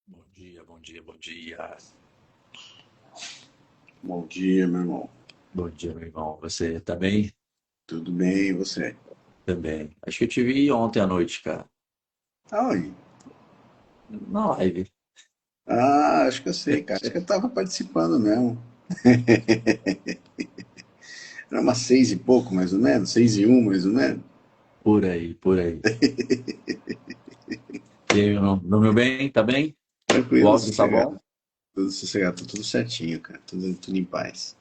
Bom dia, bom dia, bom dia. Bom dia, meu irmão. Bom dia, meu irmão. Você tá bem? Tudo bem, e você? Também. Acho que eu te vi ontem à noite, cara. Ai, Na live. acho que eu sei, cara. Acho que eu tava participando mesmo. Era umas 6 e pouco, mais ou menos. 6 e 1, mais ou menos. Por aí, por aí. E aí, meu irmão? Dormiu bem? Tá bem? O Tranquilo, áudio tá sossegado. bom? Tudo sossegado, tá tudo certinho, cara. Tudo em paz.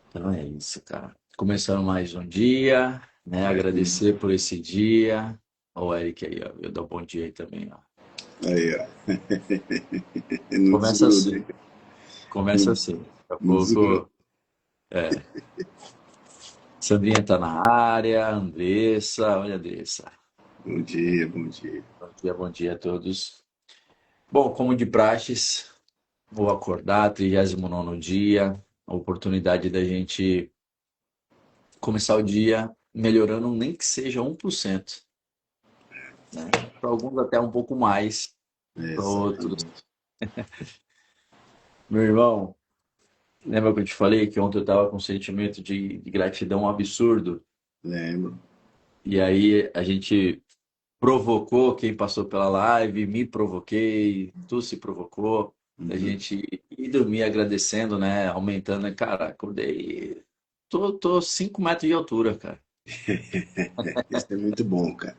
Então é isso, cara. Começando mais um dia, né? É, Agradecer por esse dia. Ó, o Eric aí, ó. Eu dou um bom dia aí também, ó. aí, ó. Não Começa desgruda, hein? assim. Começa Não, assim. Daqui a não desgruda. pouco. É. Sandrinha tá na área, Andressa, olha a Andressa. Bom dia, bom dia. Bom dia a todos. Bom, como de praxes, vou acordar, 39º dia, a oportunidade da gente começar o dia melhorando nem que seja 1%, né? Para alguns até um pouco mais, para outros. Exatamente. Meu irmão, lembra que eu te falei que ontem eu estava com um sentimento de gratidão absurdo? Lembro. E aí a gente provocou quem passou pela live, me provoquei, tu se provocou, a Uhum. gente ir dormir agradecendo, né? Aumentando, né? Cara, acordei, tô 5 metros de altura, cara. Isso é muito bom, cara.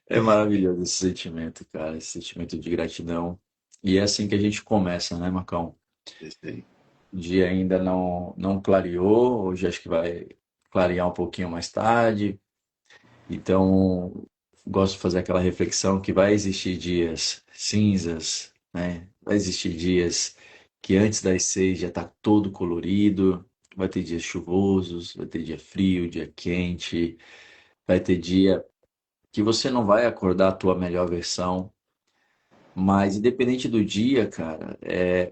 É maravilhoso esse sentimento, cara, esse sentimento de gratidão. E é assim que a gente começa, né, Macão? Isso aí. O dia ainda não clareou, hoje acho que vai clarear um pouquinho mais tarde. Então, gosto de fazer aquela reflexão que vai existir dias cinzas, né? Vai existir dias que antes das 6 já está todo colorido, vai ter dias chuvosos, vai ter dia frio, dia quente, vai ter dia que você não vai acordar a tua melhor versão, mas independente do dia, cara,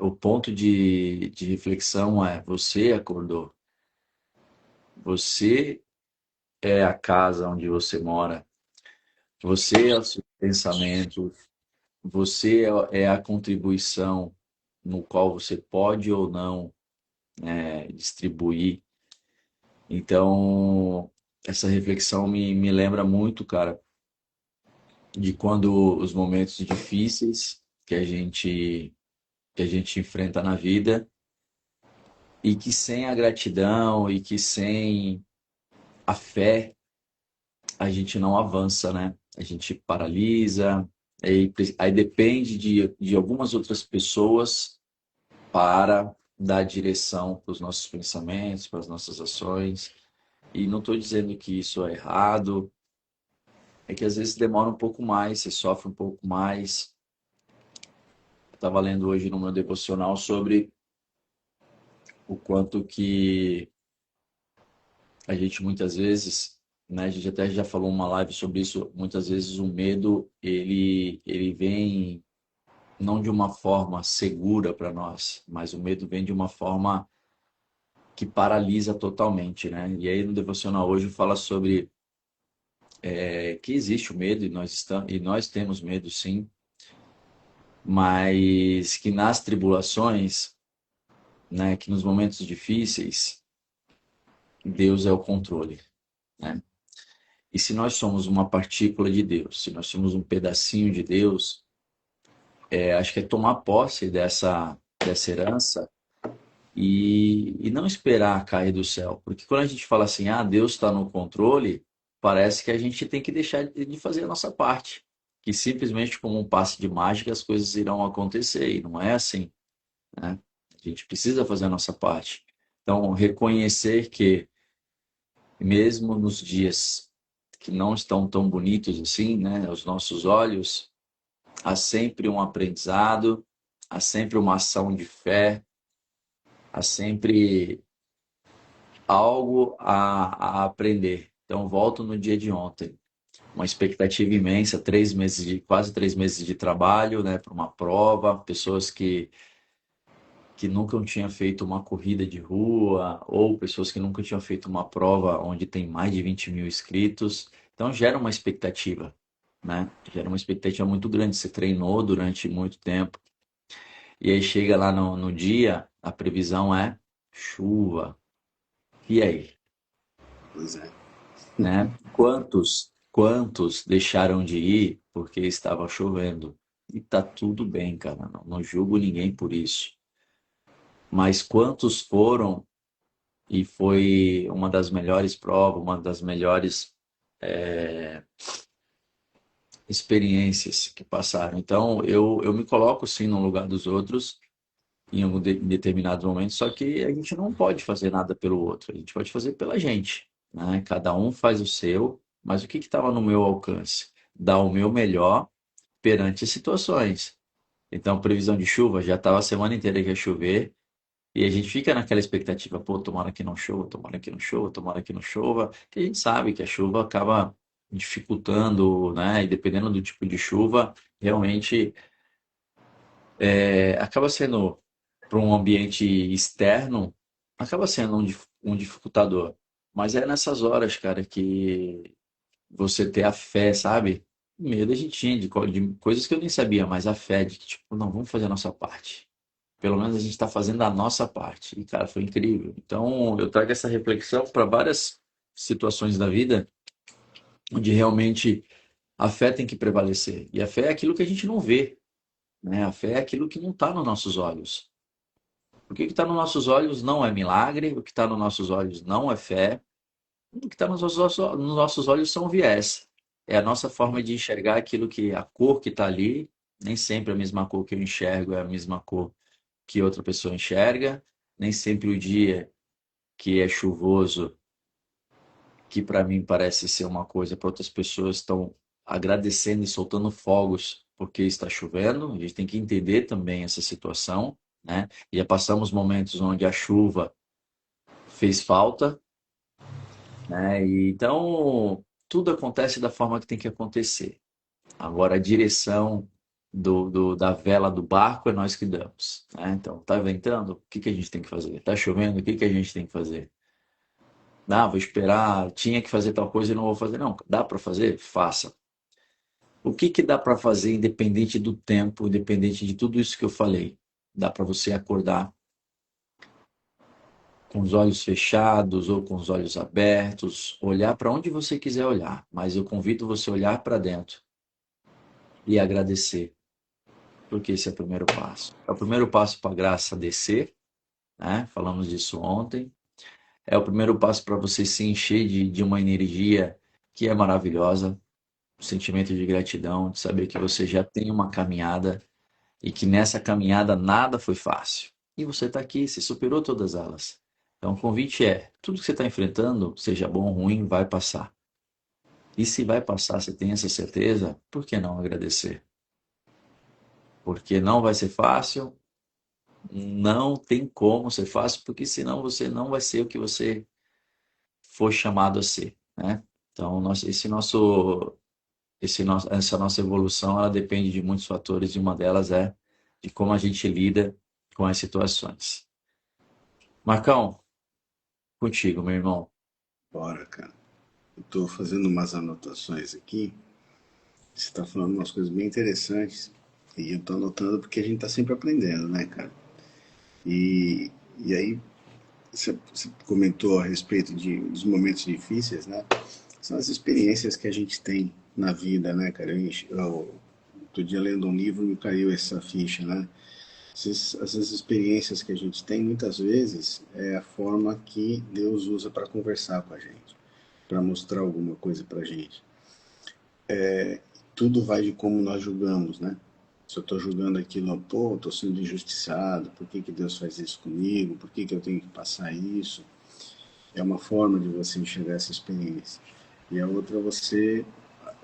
o ponto de reflexão é você acordou, você é a casa onde você mora, você é o seu pensamento. Você é a contribuição no qual você pode ou não distribuir. Então, essa reflexão me lembra muito, cara, de quando os momentos difíceis que a gente enfrenta na vida e que sem a gratidão e que sem a fé a gente não avança, né? A gente paralisa, aí depende de algumas outras pessoas para dar direção para os nossos pensamentos, para as nossas ações. E não estou dizendo que isso é errado, é que às vezes demora um pouco mais, você sofre um pouco mais. Eu estava lendo hoje no meu devocional sobre o quanto que a gente muitas vezes, né, a gente até já falou uma live sobre isso, muitas vezes o medo, ele vem não de uma forma segura para nós, mas o medo vem de uma forma que paralisa totalmente, né? E aí no devocional hoje fala sobre que existe o medo e nós temos medo sim, mas que nas tribulações, né, que nos momentos difíceis, Deus é o controle, né? E se nós somos uma partícula de Deus, se nós somos um pedacinho de Deus, acho que é tomar posse dessa herança e não esperar cair do céu. Porque quando a gente fala assim, ah, Deus está no controle, parece que a gente tem que deixar de fazer a nossa parte. Que simplesmente como um passe de mágica as coisas irão acontecer. E não é assim, né? A gente precisa fazer a nossa parte. Então, reconhecer que mesmo nos dias que não estão tão bonitos assim, né, aos nossos olhos, há sempre um aprendizado, há sempre uma ação de fé, há sempre algo a aprender. Então, volto no dia de ontem. Uma expectativa imensa, quase 3 meses de trabalho, né, para uma prova, pessoas que nunca tinham feito uma corrida de rua, ou pessoas que nunca tinham feito uma prova onde tem mais de 20 mil inscritos. Então, gera uma expectativa. né? Gera uma expectativa muito grande. Você treinou durante muito tempo. E aí chega lá no dia, a previsão é chuva. E aí, Pois é. né? Quantos deixaram de ir porque estava chovendo? E tá tudo bem, cara. Não julgo ninguém por isso. Mas quantos foram e foi uma das melhores provas, uma das melhores experiências que passaram. Então, eu me coloco sim no lugar dos outros em em determinados momentos, só que a gente não pode fazer nada pelo outro, a gente pode fazer pela gente, né? Cada um faz o seu, mas o que estava no meu alcance? Dar o meu melhor perante as situações. Então, previsão de chuva, já estava a semana inteira que ia chover, e a gente fica naquela expectativa, pô, tomara que não chova, tomara que não chova, tomara que não chova, que a gente sabe que a chuva acaba dificultando, né? E dependendo do tipo de chuva, realmente acaba sendo para um ambiente externo, acaba sendo um dificultador. Mas é nessas horas, cara, que você ter a fé, sabe? Medo a gente tinha de coisas que eu nem sabia, mas a fé de que, tipo, não, vamos fazer a nossa parte. Pelo menos a gente está fazendo a nossa parte. E, cara, foi incrível. Então, eu trago essa reflexão para várias situações da vida onde realmente a fé tem que prevalecer. E a fé é aquilo que a gente não vê, né? A fé é aquilo que não está nos nossos olhos. O que está nos nossos olhos não é milagre, o que está nos nossos olhos não é fé, o que está nos nossos olhos são viés. É a nossa forma de enxergar aquilo que a cor que está ali, nem sempre a mesma cor que eu enxergo é a mesma cor que outra pessoa enxerga, nem sempre o dia que é chuvoso, que para mim parece ser uma coisa, para outras pessoas estão agradecendo e soltando fogos porque está chovendo. A gente tem que entender também essa situação, né? E já passamos momentos onde a chuva fez falta, né? E então tudo acontece da forma que tem que acontecer. Agora a direção da vela do barco é nós que damos, né? Então tá ventando, o que que a gente tem que fazer? Tá chovendo, o que que a gente tem que fazer? Ah, vou esperar, tinha que fazer tal coisa e não vou fazer. Não, dá para fazer? Faça. O que que dá para fazer independente do tempo, independente de tudo isso que eu falei? Dá para você acordar com os olhos fechados ou com os olhos abertos, olhar para onde você quiser olhar, mas eu convido você a olhar para dentro e agradecer, porque esse é o primeiro passo. É o primeiro passo para a graça descer, né? Falamos disso ontem. É o primeiro passo para você se encher de uma energia que é maravilhosa, um sentimento de gratidão, de saber que você já tem uma caminhada e que nessa caminhada nada foi fácil. E você está aqui, você superou todas elas. Então o convite é, tudo que você está enfrentando, seja bom ou ruim, vai passar. E se vai passar, você tem essa certeza, por que não agradecer? Porque não vai ser fácil, não tem como ser fácil, porque senão você não vai ser o que você foi chamado a ser, né? Então, essa nossa evolução, ela depende de muitos fatores e uma delas é de como a gente lida com as situações. Marcão, contigo, meu irmão. Bora, cara. Eu tô fazendo umas anotações aqui. Você tá falando umas coisas bem interessantes. E eu tô anotando porque a gente tá sempre aprendendo, né, cara? E aí, você comentou a respeito dos momentos difíceis, né? São as experiências que a gente tem na vida, né, cara? Outro dia lendo um livro me caiu essa ficha, né? Essas experiências que a gente tem, muitas vezes, é a forma que Deus usa para conversar com a gente, para mostrar alguma coisa para a gente. Tudo vai de como nós julgamos, né? Se eu estou julgando aquilo, pô, estou sendo injustiçado, por que, que Deus faz isso comigo, por que, que eu tenho que passar isso? É uma forma de você enxergar essa experiência. E a outra, você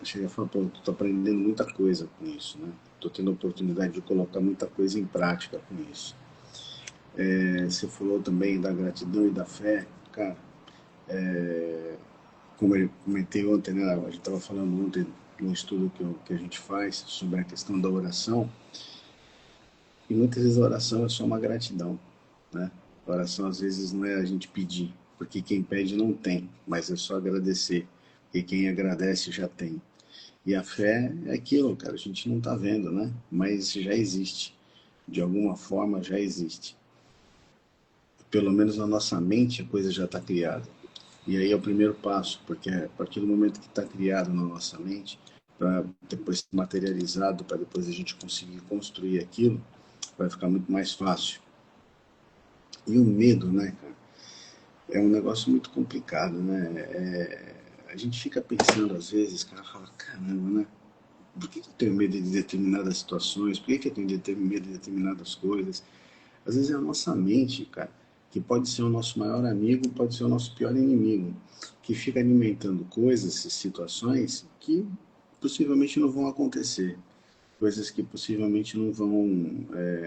chega a falar, pô, estou aprendendo muita coisa com isso, né? Estou tendo a oportunidade de colocar muita coisa em prática com isso. Você falou também da gratidão e da fé, cara, como eu comentei ontem, né, a gente estava falando ontem no estudo que a gente faz sobre a questão da oração, e muitas vezes a oração é só uma gratidão, né? A oração às vezes não é a gente pedir, porque quem pede não tem, mas é só agradecer, porque quem agradece já tem. E a fé é aquilo, cara, a gente não está vendo, né? Mas já existe. De alguma forma já existe. Pelo menos na nossa mente a coisa já está criada. E aí é o primeiro passo, porque a partir do momento que está criado na nossa mente, para depois ser materializado, para depois a gente conseguir construir aquilo, vai ficar muito mais fácil. E o medo, né, cara, é um negócio muito complicado, né? A gente fica pensando às vezes, cara, fala, caramba, né? Por que eu tenho medo de determinadas situações? Por que eu tenho medo de determinadas coisas? Às vezes é a nossa mente, cara, que pode ser o nosso maior amigo, pode ser o nosso pior inimigo, que fica alimentando coisas, situações que possivelmente não vão acontecer, coisas que possivelmente não vão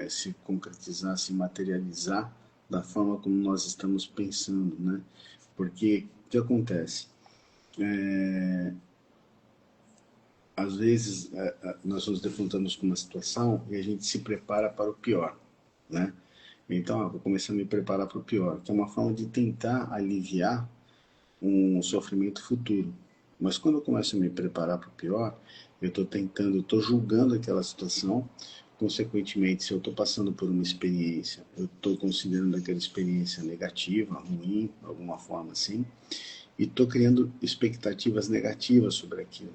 se concretizar, se materializar da forma como nós estamos pensando, né? Porque o que acontece? Às vezes nós nos defrontamos com uma situação e a gente se prepara para o pior, né? Então, vou começar a me preparar para o pior, que é uma forma de tentar aliviar um sofrimento futuro. Mas quando eu começo a me preparar para o pior, eu estou tentando, estou julgando aquela situação. Consequentemente, se eu estou passando por uma experiência, eu estou considerando aquela experiência negativa, ruim, de alguma forma assim, e estou criando expectativas negativas sobre aquilo,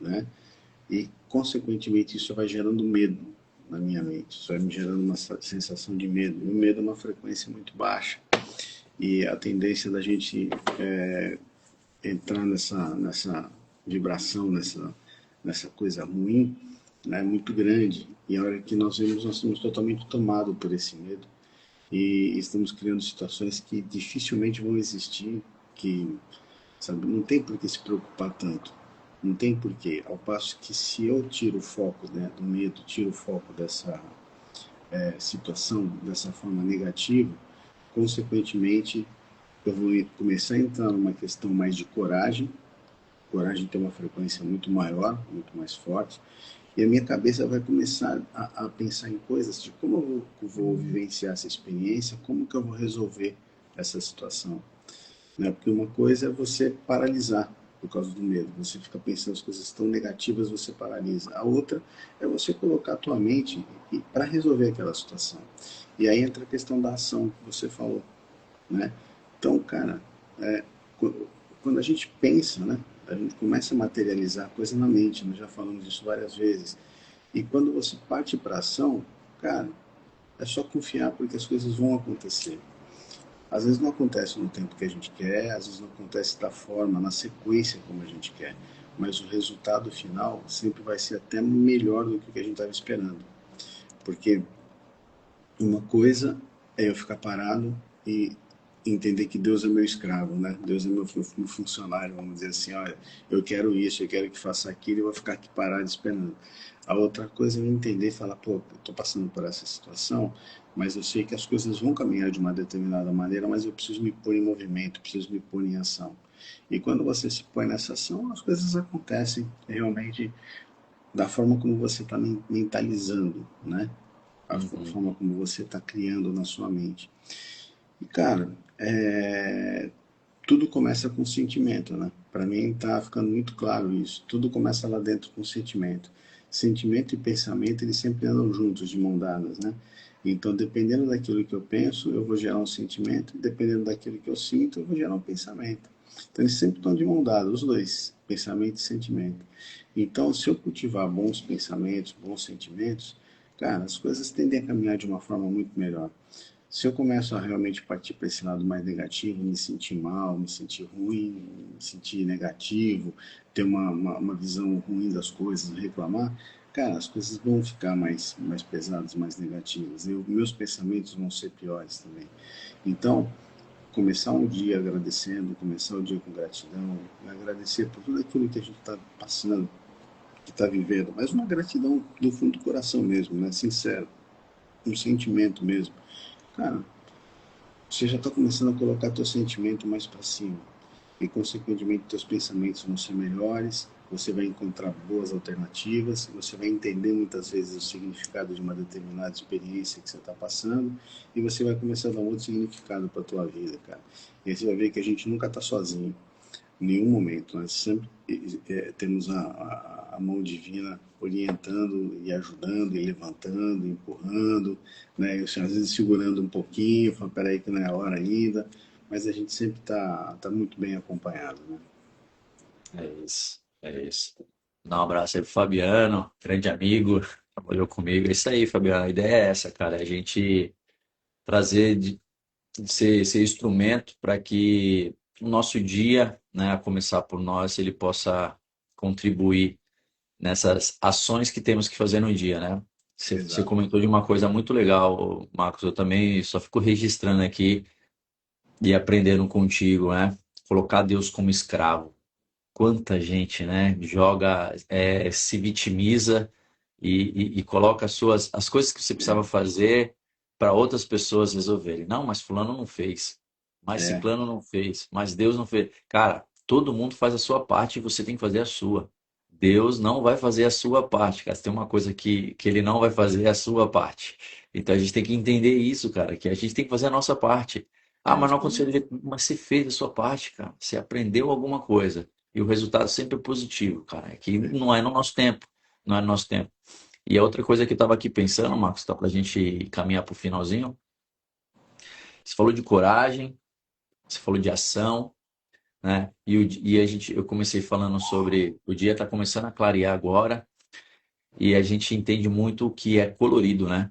né? E, consequentemente, isso vai gerando medo na minha mente. Isso vai me gerando uma sensação de medo. E o medo é uma frequência muito baixa. E a tendência da gente entrar nessa vibração, nessa coisa ruim, né, é muito grande. E a hora que nós vemos, nós somos totalmente tomados por esse medo. E estamos criando situações que dificilmente vão existir, que, sabe, não tem por que se preocupar tanto. Não tem porquê. Ao passo que se eu tiro o foco, né, do medo, tiro o foco dessa situação dessa forma negativa, consequentemente eu vou começar a entrar numa questão mais de coragem. Coragem tem uma frequência muito maior, muito mais forte, e a minha cabeça vai começar a pensar em coisas de como eu vou vivenciar essa experiência, como que eu vou resolver essa situação. Né? Porque uma coisa é você paralisar por causa do medo. Você fica pensando as coisas tão negativas, você paralisa. A outra é você colocar a tua mente para resolver aquela situação. E aí entra a questão da ação que você falou, né? Então, cara, é, quando a gente pensa, né? A gente começa a materializar a coisa na mente. Nós já falamos disso várias vezes. E quando você parte para ação, cara, é só confiar porque as coisas vão acontecer. Às vezes não acontece no tempo que a gente quer, às vezes não acontece da forma, na sequência como a gente quer, mas o resultado final sempre vai ser até melhor do que o que a gente estava esperando. Porque uma coisa é eu ficar parado e entender que Deus é meu escravo, né? Deus é meu funcionário, vamos dizer assim, olha, eu quero isso, eu quero que faça aquilo, e vou ficar aqui parado esperando. A outra coisa é eu entender e falar, pô, eu tô passando por essa situação, mas eu sei que as coisas vão caminhar de uma determinada maneira, mas eu preciso me pôr em movimento, preciso me pôr em ação. E quando você se põe nessa ação, as coisas acontecem realmente da forma como você está mentalizando, né? A Uhum. forma como você está criando na sua mente. E, cara, tudo começa com sentimento, né? Para mim tá ficando muito claro isso. Tudo começa lá dentro com sentimento. Sentimento e pensamento, eles sempre andam juntos, de mão dadas, né? Então, dependendo daquilo que eu penso, eu vou gerar um sentimento, e dependendo daquilo que eu sinto, eu vou gerar um pensamento. Então, eles sempre estão de mão dadas, os dois, pensamento e sentimento. Então, se eu cultivar bons pensamentos, bons sentimentos, cara, as coisas tendem a caminhar de uma forma muito melhor. Se eu começo a realmente partir para esse lado mais negativo, me sentir mal, me sentir ruim, me sentir negativo, ter uma visão ruim das coisas, reclamar, cara, as coisas vão ficar mais pesadas, mais negativas. E meus pensamentos vão ser piores também. Então, começar um dia agradecendo, começar o dia com gratidão, agradecer por tudo aquilo que a gente está passando, que está vivendo, mas uma gratidão do fundo do coração mesmo, né? Sincero, um sentimento mesmo. Cara, você já está começando a colocar teu sentimento mais para cima e consequentemente teus pensamentos vão ser melhores, você vai encontrar boas alternativas, você vai entender muitas vezes o significado de uma determinada experiência que você está passando e você vai começar a dar um outro significado para tua vida, cara. E aí você vai ver que a gente nunca está sozinho, em nenhum momento. Nós sempre temos a a mão divina orientando e ajudando e levantando, empurrando, né? Eu, assim, às vezes segurando um pouquinho, falando, peraí que não é a hora ainda, mas a gente sempre tá muito bem acompanhado, né? É isso, é isso. Dá um abraço aí pro Fabiano, grande amigo, trabalhou comigo. É isso aí, Fabiano. A ideia é essa, cara. É a gente trazer, de ser instrumento para que o nosso dia, né, a começar por nós, ele possa contribuir nessas ações que temos que fazer no dia, né? Você Exato. comentou de uma coisa muito legal, Marcos. Eu também só fico registrando aqui e aprendendo contigo, né? Colocar Deus como escravo. Quanta gente, né, joga, se vitimiza e coloca as coisas que você precisava fazer para outras pessoas resolverem. Não, mas fulano não fez, mas É, ciclano não fez, mas Deus não fez. Cara, todo mundo faz a sua parte e você tem que fazer a sua. Deus não vai fazer a sua parte, cara. Se tem uma coisa que ele não vai fazer é a sua parte. Então a gente tem que entender isso, cara, que a gente tem que fazer a nossa parte. Ah, mas não aconteceu do jeito. Mas você fez a sua parte, cara. Você aprendeu alguma coisa. E o resultado sempre é positivo, cara. É que não é no nosso tempo. Não é no nosso tempo. E a outra coisa que eu estava aqui pensando, Marcos, tá para a gente caminhar para o finalzinho. Você falou de coragem, você falou de ação, né? Eu comecei falando sobre o dia está começando a clarear agora e a gente entende muito o que é colorido, né?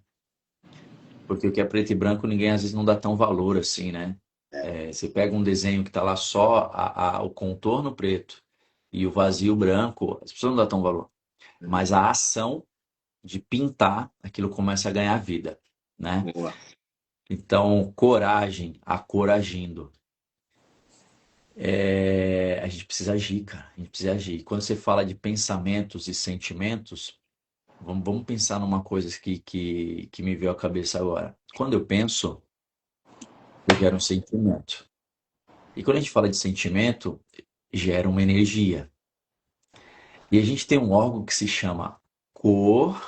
Porque o que é preto e branco ninguém às vezes não dá tão valor assim, né? Você pega um desenho que está lá só o contorno preto e o vazio branco, as pessoas não dão tão valor. Mas a ação de pintar, aquilo começa a ganhar vida, né? boa. Então, coragem, a cor agindo. A gente precisa agir, cara. A gente precisa agir. Quando você fala de pensamentos e sentimentos, vamos pensar numa coisa que me veio à cabeça agora. Quando eu penso, eu gero um sentimento. E quando a gente fala de sentimento, gera uma energia. E a gente tem um órgão que se chama Coração.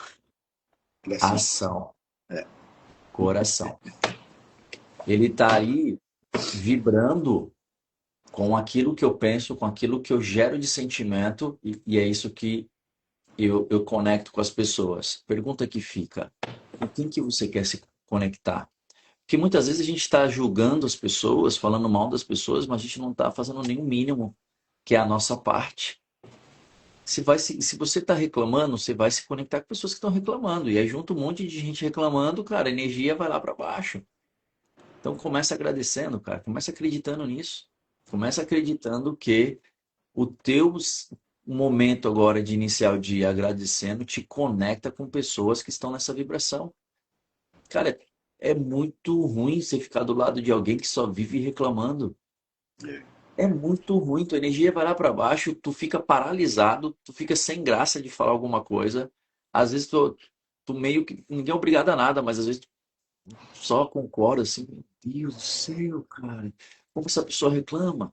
coração. É, Coração. Ele está aí vibrando com aquilo que eu penso, com aquilo que eu gero de sentimento, e é isso que eu conecto com as pessoas. Pergunta que fica: com quem que você quer se conectar? Porque muitas vezes a gente está julgando as pessoas, falando mal das pessoas, mas a gente não está fazendo nem o mínimo, que é a nossa parte. Se você está reclamando, você vai se conectar com pessoas que estão reclamando. E aí junto um monte de gente reclamando, cara, a energia vai lá para baixo. Então começa agradecendo, cara. Começa acreditando nisso. Começa acreditando que o teu momento agora de iniciar o dia agradecendo te conecta com pessoas que estão nessa vibração. Cara, é muito ruim você ficar do lado de alguém que só vive reclamando. é, É muito ruim, tua energia vai lá para baixo, tu fica paralisado, tu fica sem graça de falar alguma coisa. Às vezes tu meio que ninguém é obrigado a nada, mas às vezes tu só concorda assim, meu Deus do céu, cara. Como essa pessoa reclama?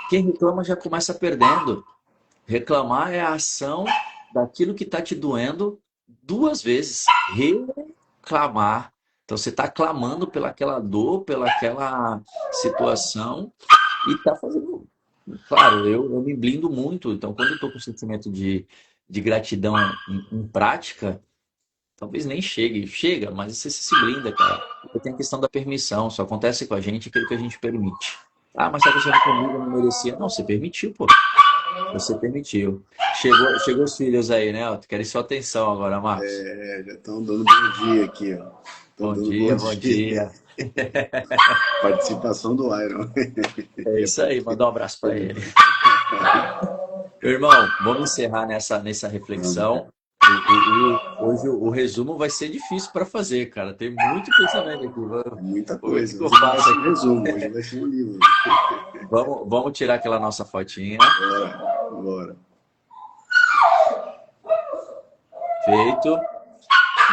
Quem reclama já começa perdendo. Reclamar é a ação daquilo que está te doendo duas vezes. Reclamar. Então você está clamando pelaquela dor, pelaquela situação e está fazendo. Claro, eu me blindo muito. Então, quando eu estou com o sentimento de gratidão em prática, talvez nem chegue. Chega, mas você se blinda, cara. Porque tem a questão da permissão. Só acontece com a gente aquilo que a gente permite. Ah, mas está acontecendo comigo, eu não merecia. Não, você permitiu, pô. Você permitiu. Chegou os filhos aí, né? Ó, querem sua atenção agora, Marcos. já estão dando bom dia aqui, ó. Estão Bom dando bom dia, bom dia. dia. Participação do Iron. É isso aí, manda um abraço para ele. Meu irmão, vamos encerrar nessa Vamos. reflexão. Hoje o resumo vai ser difícil para fazer, cara. Tem muito pensamento aqui. É muita O que coisa. que eu Hoje não vai faço ser um aqui? resumo, hoje vai ser um livro. Vamos tirar aquela nossa fotinha. Bora, bora. Feito.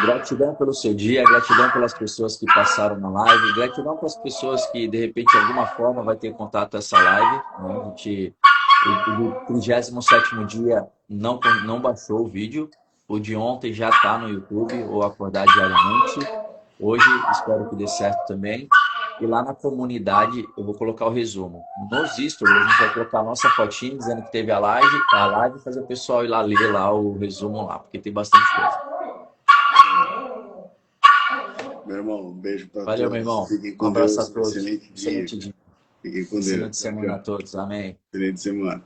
Gratidão pelo seu dia, gratidão pelas pessoas que passaram na live, gratidão para as pessoas que, de repente, de alguma forma, vai ter contato a essa live. Né? O 37º dia não baixou o vídeo. O de ontem já está no YouTube, ou Acordar Diariamente. Hoje, espero que dê certo também. E lá na comunidade eu vou colocar o resumo. Nos stories a gente vai colocar a nossa fotinha dizendo que teve a live e fazer o pessoal ir lá ler lá o resumo lá, porque tem bastante coisa. Meu irmão, um beijo para Valeu, meu todos. irmão. Fiquem Um com abraço a Deus. todos. Excelente dia, Excelente cara. dia. Fiquem com Deus. Excelente Tchau, semana a tchau. todos. Amém. Excelente semana.